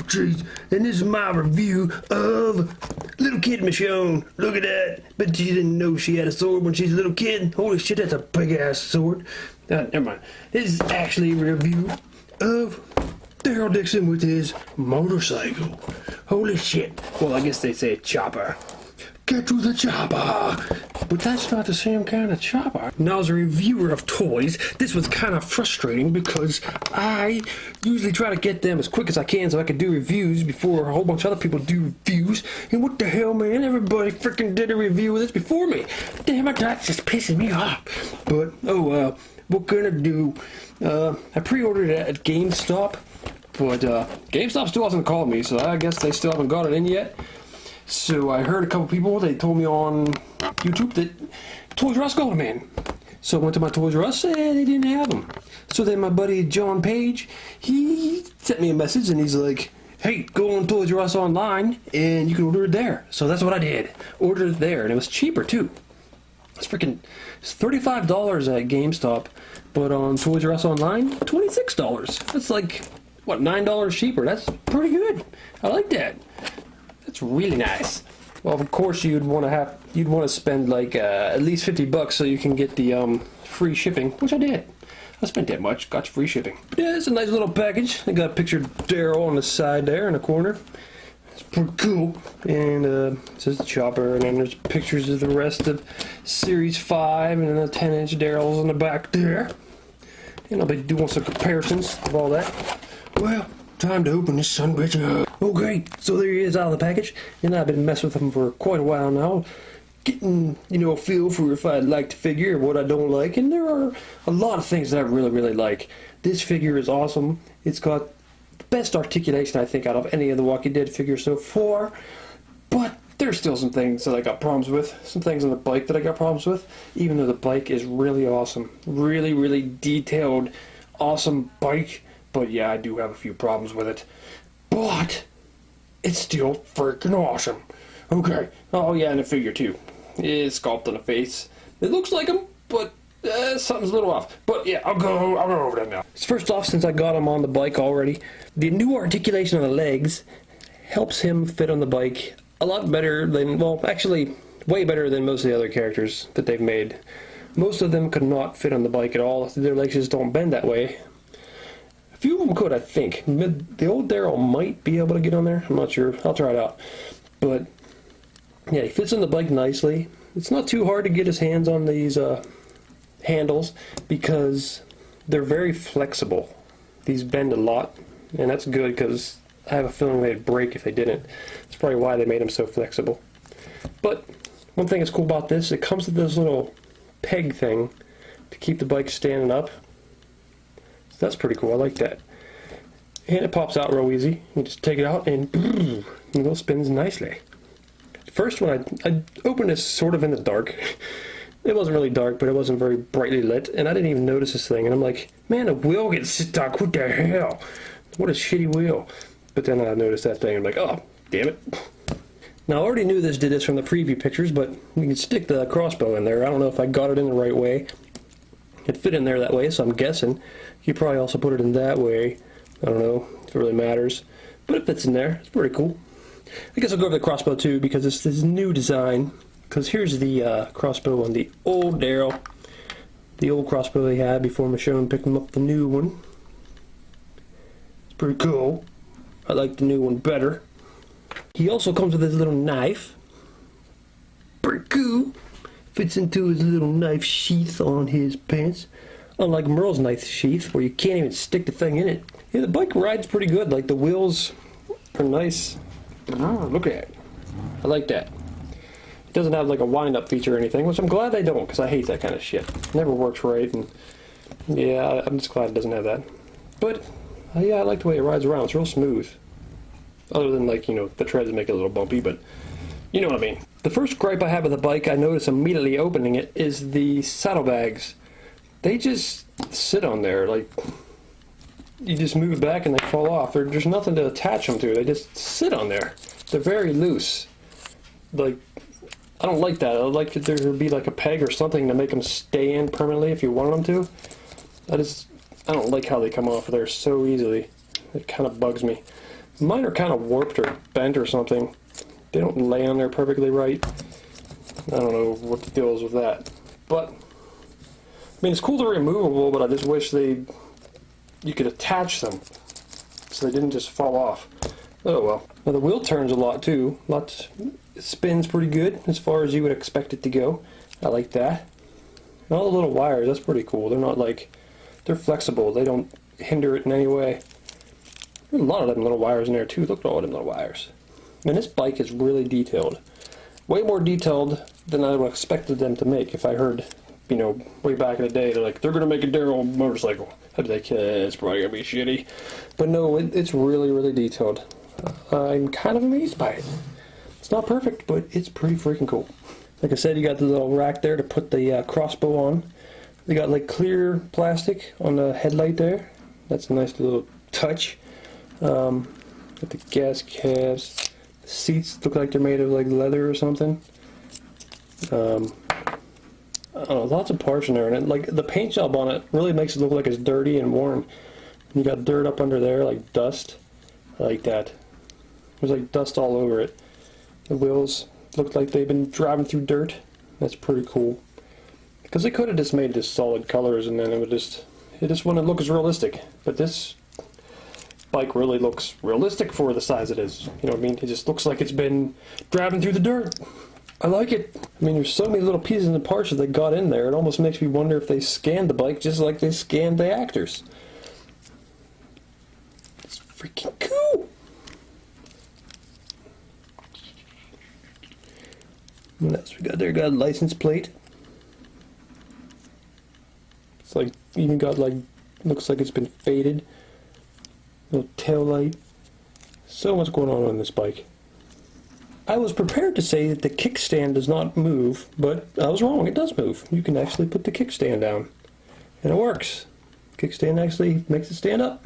Evilcheese, and this is my review of Little Kid Michonne. Look at that. But she didn't know she had a sword when she's a little kid. Holy shit, that's a big-ass sword. Never mind. This is actually a review of Daryl Dixon with his motorcycle. Holy shit. Well, I guess they say chopper. Get to the chopper. But that's not the same kind of chopper. Now, as a reviewer of toys, this was kind of frustrating because I usually try to get them as quick as I can so I can do reviews before a whole bunch of other people do reviews. And what the hell, man? Everybody freaking did a review of this before me. Damn it, that's just pissing me off. But, oh well, what gonna do? I pre-ordered it at GameStop, but GameStop still hasn't called me, so I guess they still haven't got it in yet. So I heard a couple people, they told me on YouTube that Toys R Us got them in. So I went to my Toys R Us and they didn't have them. So then my buddy John Page, he sent me a message and he's like, hey, go on Toys R Us online and you can order it there. So that's what I did. Ordered it there, and it was cheaper too. It's $35 at GameStop, but on Toys R Us online, $26. That's like, what, $9 cheaper. That's pretty good. I like that. That's really nice. Well, of course, you'd want to spend like at least $50 so you can get the free shipping, which I did. I spent that much, got free shipping. Yeah, it's a nice little package. I got a picture of Daryl on the side there in the corner. It's pretty cool. And it says the chopper, and then there's pictures of the rest of Series 5, and then the 10-inch Daryl's on the back there. And I'll be doing some comparisons of all that. Well, time to open this sumbitch up. Okay, so there he is out of the package, and I've been messing with him for quite a while now, getting, a feel for if I like the figure or what I don't like, and there are a lot of things that I really, really like. This figure is awesome. It's got the best articulation, I think, out of any of the Walking Dead figures so far, but there's still some things that I got problems with, some things on the bike that I got problems with, even though the bike is really awesome. Really, really detailed, awesome bike. But yeah, I do have a few problems with it. But it's still freaking awesome. Okay. Oh yeah, and the figure too. It's sculpted on the face. It looks like him, but something's a little off. But yeah, I'll go over that now. First off, since I got him on the bike already, the new articulation of the legs helps him fit on the bike a lot better than, well, actually, way better than most of the other characters that they've made. Most of them could not fit on the bike at all. Their legs just don't bend that way. A few of them could, I think. The old Daryl might be able to get on there. I'm not sure. I'll try it out. But yeah, he fits on the bike nicely. It's not too hard to get his hands on these handles because they're very flexible. These bend a lot, and that's good because I have a feeling they'd break if they didn't. That's probably why they made them so flexible. But one thing that's cool about this, it comes with this little peg thing to keep the bike standing up. That's pretty cool. I like that. And it pops out real easy. You just take it out and it spins nicely. First, when I opened this sort of in the dark. It wasn't really dark, but it wasn't very brightly lit, and I didn't even notice this thing. And I'm like, man, the wheel gets stuck. What the hell? What a shitty wheel. But then I noticed that thing. I'm like, oh, damn it. Now, I already knew this did this from the preview pictures, but you can stick the crossbow in there. I don't know if I got it in the right way. It fit in there that way, so I'm guessing. You probably also put it in that way. I don't know if it really matters. But it fits in there. It's pretty cool. I guess I'll go over the crossbow too, because it's this new design. Because here's the crossbow on the old Daryl. The old crossbow they had before Michonne picked him up the new one. It's pretty cool. I like the new one better. He also comes with his little knife. Pretty cool. Fits into his little knife sheath on his pants. Unlike Merle's knife sheath, where you can't even stick the thing in it. Yeah, the bike rides pretty good. Like, the wheels are nice. Look at it. I like that. It doesn't have like a wind-up feature or anything, which I'm glad they don't, because I hate that kind of shit. It never works right, and yeah, I'm just glad it doesn't have that. But yeah, I like the way it rides around. It's real smooth. Other than, like, the treads make it a little bumpy, but you know what I mean. The first gripe I have with the bike, I notice immediately opening it, is the saddlebags. They just sit on there, like, you just move back and they fall off. There's nothing to attach them to. They just sit on there. They're very loose. Like, I don't like that. I'd like there to be like a peg or something to make them stay in permanently if you wanted them to. I don't like how they come off there so easily. It kind of bugs me. Mine are kind of warped or bent or something. They don't lay on there perfectly right. I don't know what the deal is with that. But, I mean, it's cool they're removable, but I just wish you could attach them so they didn't just fall off. Oh well. Now the wheel turns a lot too. It spins pretty good as far as you would expect it to go. I like that. And all the little wires, that's pretty cool. They're not like, they're flexible. They don't hinder it in any way. There's a lot of them little wires in there too. Look at all them little wires. Man, this bike is really detailed. Way more detailed than I would have expected them to make if I heard, you know, way back in the day, they're like, they're going to make a Daryl motorcycle. I'd be like, it's probably going to be shitty. But no, it's really, really detailed. I'm kind of amazed by it. It's not perfect, but it's pretty freaking cool. Like I said, you got the little rack there to put the crossbow on. They got like clear plastic on the headlight there. That's a nice little touch. Got the gas calves. The seats look like they're made of like leather or something. I don't know, lots of parts in there, and like the paint job on it really makes it look like it's dirty and worn. You got dirt up under there, like dust. I like that. There's like dust all over it. The wheels look like they've been driving through dirt. That's pretty cool. Because they could have just made this solid colors and then it just wouldn't look as realistic. But this bike really looks realistic for the size it is. You know what I mean? It just looks like it's been driving through the dirt. I like it. I mean, there's so many little pieces and parts that they got in there. It almost makes me wonder if they scanned the bike just like they scanned the actors. It's freaking cool. What else we got there? Got a license plate. It's like, even got like, looks like it's been faded. Little tail light. So much going on this bike. I was prepared to say that the kickstand does not move, but I was wrong. It does move. You can actually put the kickstand down, and it works. Kickstand actually makes it stand up.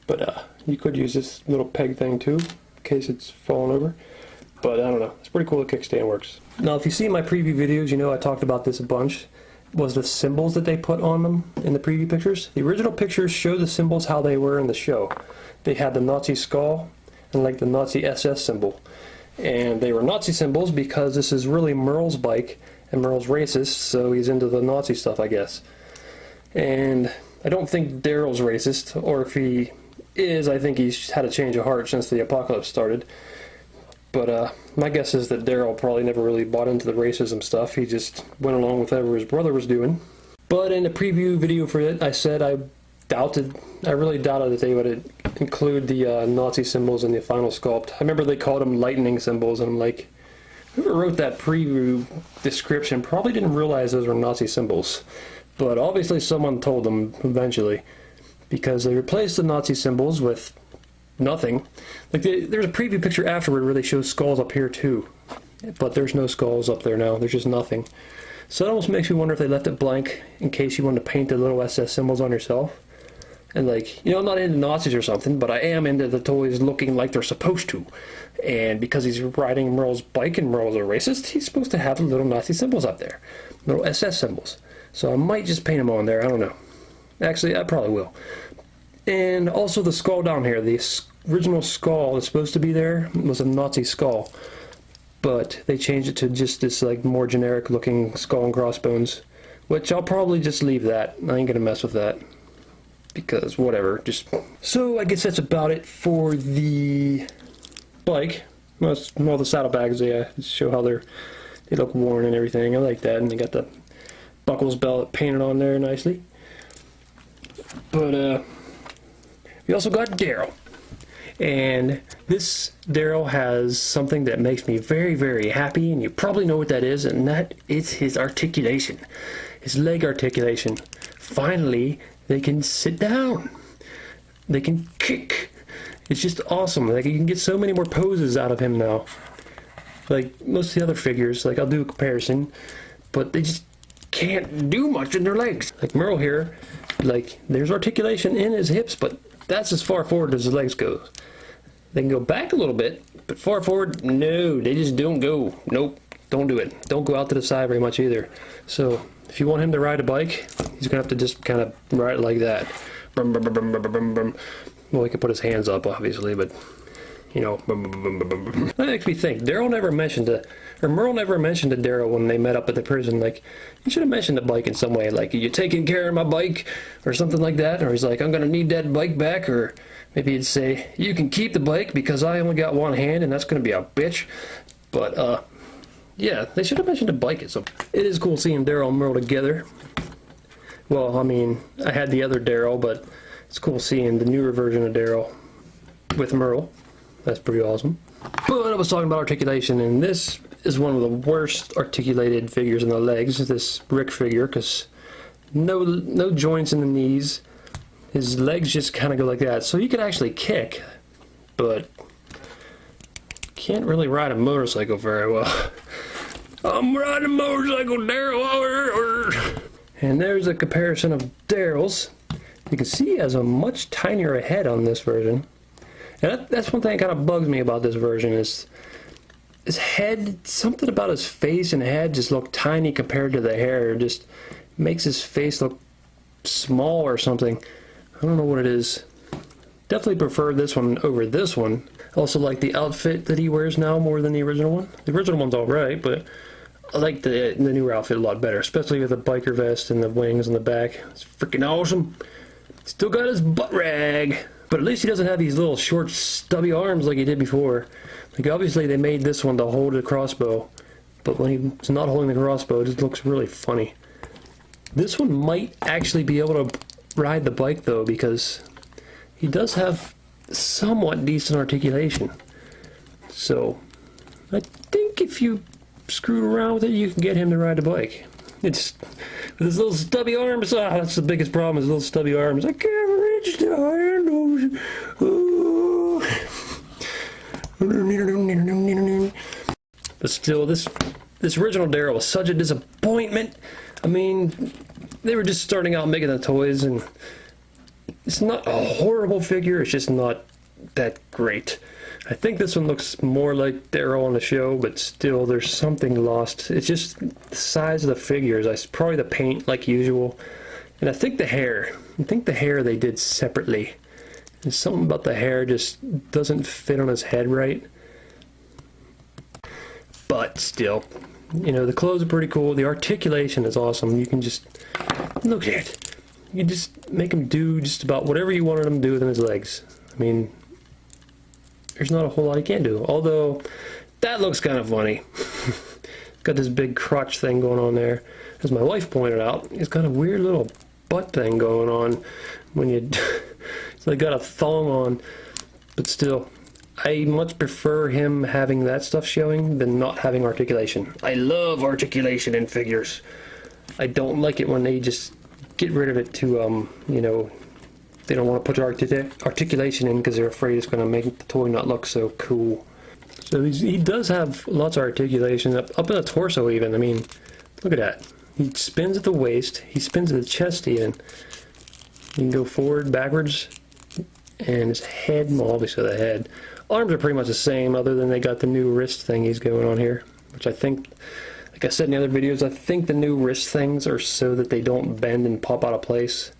But you could use this little peg thing too, in case it's falling over. But I don't know. It's pretty cool the kickstand works. Now, if you see my preview videos, you know I talked about this a bunch. Was the symbols that they put on them in the preview pictures. The original pictures show the symbols how they were in the show. They had the Nazi skull and like the Nazi SS symbol. And they were Nazi symbols because this is really Merle's bike, and Merle's racist, so he's into the Nazi stuff, I guess. And I don't think Daryl's racist, or if he is, I think he's had a change of heart since the apocalypse started. But my guess is that Daryl probably never really bought into the racism stuff. He just went along with whatever his brother was doing. But in the preview video for it, I said I really doubted that they would include the Nazi symbols in the final sculpt. I remember they called them lightning symbols, and I'm like, whoever wrote that preview description probably didn't realize those were Nazi symbols. But obviously someone told them eventually, because they replaced the Nazi symbols with nothing. Like there's a preview picture afterward where they show skulls up here too, but there's no skulls up there now. There's just nothing. So it almost makes me wonder if they left it blank in case you wanted to paint the little SS symbols on yourself. And like, you know, I'm not into Nazis or something, but I am into the toys looking like they're supposed to. And because he's riding Merle's bike and Merle's a racist, he's supposed to have the little Nazi symbols up there, little SS symbols. So I might just paint them on there. I don't know. Actually, I probably will. And also the skull down here, the original skull that's supposed to be there was a Nazi skull, but they changed it to just this like more generic looking skull and crossbones, which I'll probably just leave that. I ain't gonna mess with that because whatever. So I guess that's about it for the bike. Well, the saddlebags, they show how they look worn and everything. I like that, and they got the buckles belt painted on there nicely. But we also got Daryl, and this Daryl has something that makes me very, very happy, and you probably know what that is, and that is his articulation, his leg articulation. Finally, they can sit down, they can kick. It's just awesome. Like, you can get so many more poses out of him now. Like most of the other figures, like I'll do a comparison, but they just can't do much in their legs. Like Merle here, like there's articulation in his hips, but that's as far forward as his legs go. They can go back a little bit, but far forward, no, they just don't go. Nope, don't do it. Don't go out to the side very much either. So if you want him to ride a bike, he's gonna have to just kind of ride it like that. Brum, brum, brum, brum, brum, brum. Well, he could put his hands up, obviously, but, you know. That makes me think. Daryl never mentioned it. Or Merle never mentioned to Daryl when they met up at the prison, like, you should have mentioned the bike in some way, like, are you taking care of my bike, or something like that, or he's like, I'm gonna need that bike back, or maybe he'd say, you can keep the bike because I only got one hand and that's gonna be a bitch. But, yeah, they should have mentioned the bike at some. It is cool seeing Daryl and Merle together. Well, I mean, I had the other Daryl, but it's cool seeing the newer version of Daryl with Merle. That's pretty awesome. But I was talking about articulation, and this is one of the worst articulated figures in the legs, this Rick figure, because no joints in the knees. His legs just kind of go like that. So he could actually kick, but can't really ride a motorcycle very well. I'm riding a motorcycle, Daryl. And there's a comparison of Daryl's. You can see he has a much tinier head on this version. And that's one thing that kind of bugs me about this version is his head, something about his face and head just look tiny compared to the hair. It just makes his face look small or something. I don't know what it is. Definitely prefer this one over this one. Also like the outfit that he wears now more than the original one. The original one's alright, but I like the newer outfit a lot better, especially with the biker vest and the wings on the back. It's freaking awesome. Still got his butt rag. But at least he doesn't have these little short stubby arms like he did before. Like obviously they made this one to hold the crossbow, but when he's not holding the crossbow it just looks really funny. This one might actually be able to ride the bike though, because he does have somewhat decent articulation. So I think if you screwed around with it you can get him to ride the bike. It's with his little stubby arms. That's the biggest problem, his little stubby arms. I can't reach the handles. Oh. But still, this original Daryl was such a disappointment. I mean, they were just starting out making the toys, and it's not a horrible figure. It's just not that great. I think this one looks more like Daryl on the show, but still there's something lost. It's just the size of the figures. Probably the paint like usual. And I think the hair. I think the hair they did separately. There's something about the hair just doesn't fit on his head right. But still, you know, the clothes are pretty cool. The articulation is awesome. You can just, look at it. You can just make him do just about whatever you wanted him to do with his legs. I mean, there's not a whole lot he can do. Although, that looks kind of funny. Got this big crotch thing going on there. As my wife pointed out, he's got a weird little butt thing going on when you... So they got a thong on. But still, I much prefer him having that stuff showing than not having articulation. I love articulation in figures. I don't like it when they just get rid of it to, you know... They don't want to put their articulation in because they're afraid it's going to make the toy not look so cool. So he does have lots of articulation up in the torso even. I mean, look at that. He spins at the waist. He spins at the chest even. He can go forward, backwards, and his head, well obviously the head. Arms are pretty much the same other than they got the new wrist thing he's going on here. Which I think, like I said in the other videos, I think the new wrist things are so that they don't bend and pop out of place.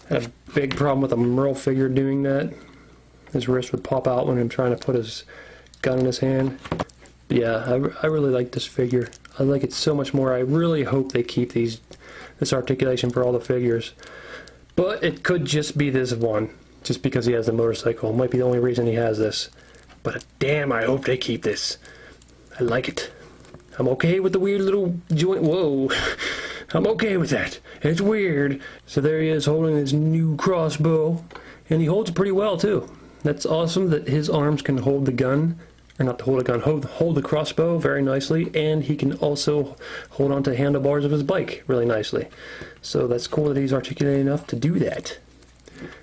I had a big problem with a Merle figure doing that. His wrist would pop out when I'm trying to put his gun in his hand. But yeah, I really like this figure. I like it so much more. I really hope they keep this articulation for all the figures. But it could just be this one, just because he has the motorcycle. It might be the only reason he has this. But damn, I hope they keep this. I like it. I'm okay with the weird little joint. Whoa. I'm okay with that. It's weird. So there he is holding his new crossbow. And he holds it pretty well too. That's awesome that his arms can hold the gun. Or not to hold a gun, hold the crossbow very nicely. And he can also hold on to the handlebars of his bike really nicely. So that's cool that he's articulated enough to do that.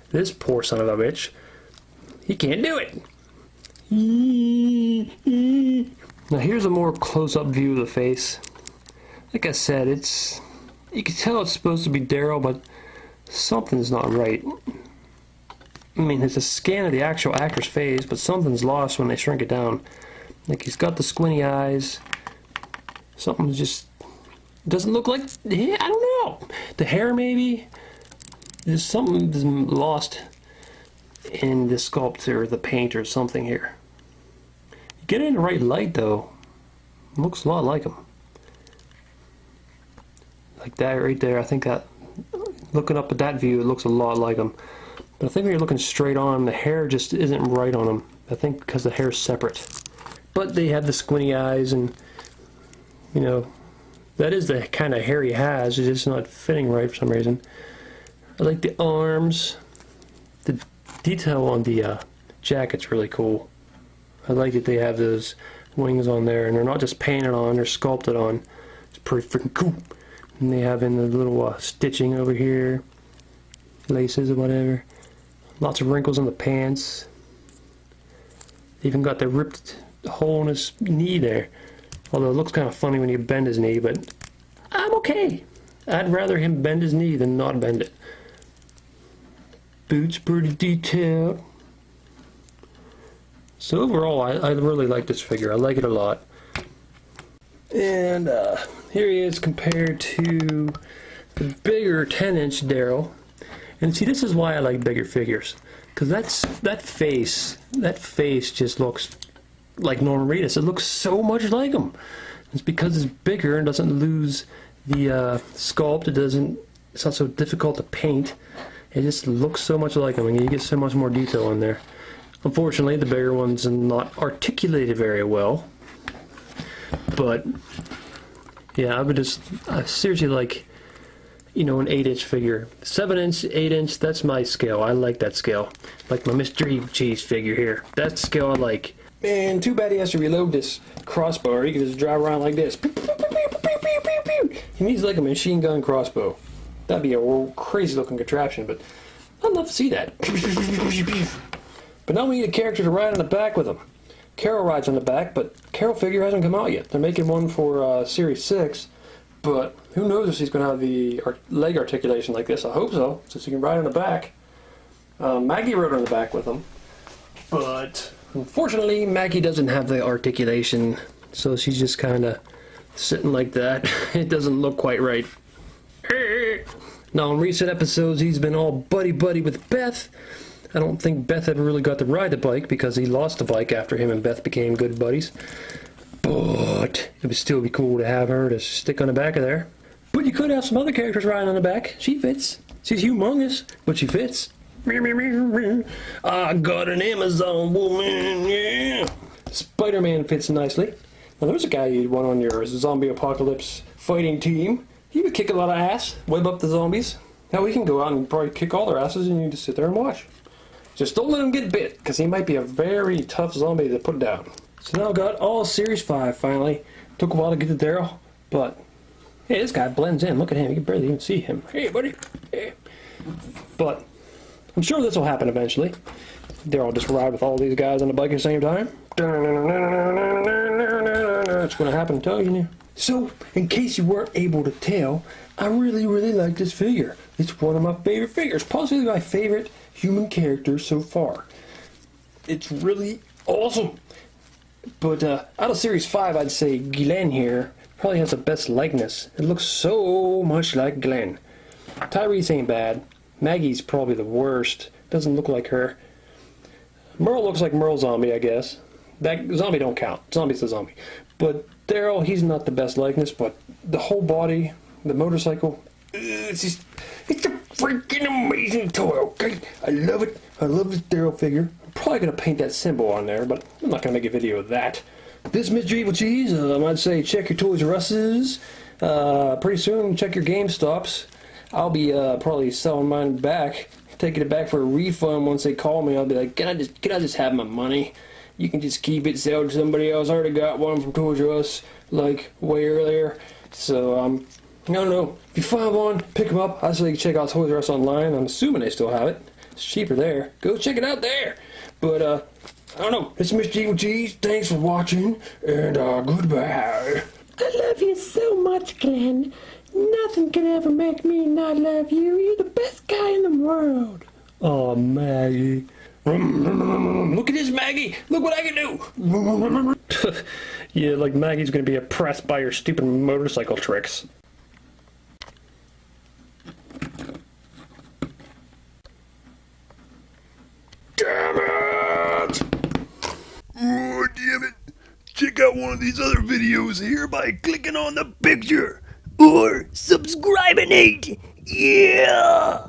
This poor son of a bitch, he can't do it. Now here's a more close-up view of the face. Like I said, you can tell it's supposed to be Daryl, but something's not right. I mean, it's a scan of the actual actor's face, but something's lost when they shrink it down. Like, he's got the squinty eyes. Something just doesn't look like... I don't know. The hair, maybe? There's something lost. in the sculpt or the paint or something here. You get it in the right light though, it looks a lot like him. Like that right there, I think that, looking up at that view, it looks a lot like him. But I think when you're looking straight on, the hair just isn't right on him. I think because the hair is separate. But they have the squinty eyes, and you know, that is the kind of hair he has. It's just not fitting right for some reason. I like the arms. The detail on the jacket's really cool. I like that they have those wings on there, and they're not just painted on, they're sculpted on. It's pretty freaking cool. And they have in the little stitching over here, laces or whatever. Lots of wrinkles on the pants. Even got the ripped hole in his knee there. Although it looks kind of funny when you bend his knee, but I'm okay. I'd rather him bend his knee than not bend it. Boots pretty detailed. So overall, I really like this figure. I like it a lot. And here he is compared to the bigger 10-inch Daryl. And see, this is why I like bigger figures, because that face just looks like Norman Reedus. It looks so much like him. It's because it's bigger and doesn't lose the sculpt. It's not so difficult to paint. It just looks so much like him, and you get so much more detail in there. Unfortunately, the bigger one's not articulated very well. But yeah, I seriously like, you know, an 8-inch figure. 7-inch, 8-inch, that's my scale. I like that scale. Like my Mr. Evilcheese figure here. That's the scale I like. Man, too bad he has to reload this crossbow, or he can just drive around like this. He needs like a machine gun crossbow. That'd be a crazy looking contraption, but I'd love to see that. But now we need a character to ride on the back with him. Carol rides on the back, but Carol figure hasn't come out yet. They're making one for Series 6, but who knows if she's going to have the leg articulation like this. I hope so, so she can ride on the back. Maggie rode on the back with him, but unfortunately Maggie doesn't have the articulation, so she's just kind of sitting like that. It doesn't look quite right. Now in recent episodes he's been all buddy-buddy with Beth. I don't think Beth ever really got to ride the bike because he lost the bike after him and Beth became good buddies. But it would still be cool to have her to stick on the back of there. But you could have some other characters riding on the back. She fits. She's humongous, but she fits. I got an Amazon woman, yeah. Spider-Man fits nicely. Now there's a guy you'd want on your zombie apocalypse fighting team. He would kick a lot of ass, web up the zombies. Now we can go out and probably kick all their asses and you just sit there and watch. Just don't let him get bit, because he might be a very tough zombie to put down. So now I got all Series 5 finally. Took a while to get to Daryl, but hey, this guy blends in. Look at him, you can barely even see him. Hey buddy, hey. But I'm sure this will happen eventually. Daryl just ride with all these guys on the bike at the same time. It's going to happen, I'm telling you. So, in case you weren't able to tell, I really like this figure. It's one of my favorite figures, possibly my favorite human character so far. It's really awesome. But out of Series 5, I'd say Glenn here probably has the best likeness. It looks so much like Glenn. Tyrese ain't bad. Maggie's probably the worst. Doesn't look like her. Merle looks like Merle Zombie, I guess. That zombie don't count. Zombie's the zombie. But Daryl, he's not the best likeness, but the whole body, the motorcycle, it's a freaking amazing toy, okay? I love it. I love this Daryl figure. I'm probably going to paint that symbol on there, but I'm not going to make a video of that. This Mr. Evilcheese, I'd say check your Toys R Us's. Pretty soon, check your GameStops. I'll be probably selling mine back, taking it back for a refund once they call me. I'll be like, can I just have my money? You can just keep it, sell it to somebody else. I already got one from Toys R Us, like, way earlier. So, I don't know. If you find one, pick them up. I say you check out Toys R Us online. I'm assuming they still have it. It's cheaper there. Go check it out there. But, I don't know. It's Mr. Evilcheese. Thanks for watching, and goodbye. I love you so much, Glenn. Nothing can ever make me not love you. You're the best guy in the world. Oh, Maggie. Look at this, Maggie. Look what I can do. Yeah, like Maggie's gonna be impressed by your stupid motorcycle tricks. check out one of these other videos here by clicking on the picture or subscribing. Yeah!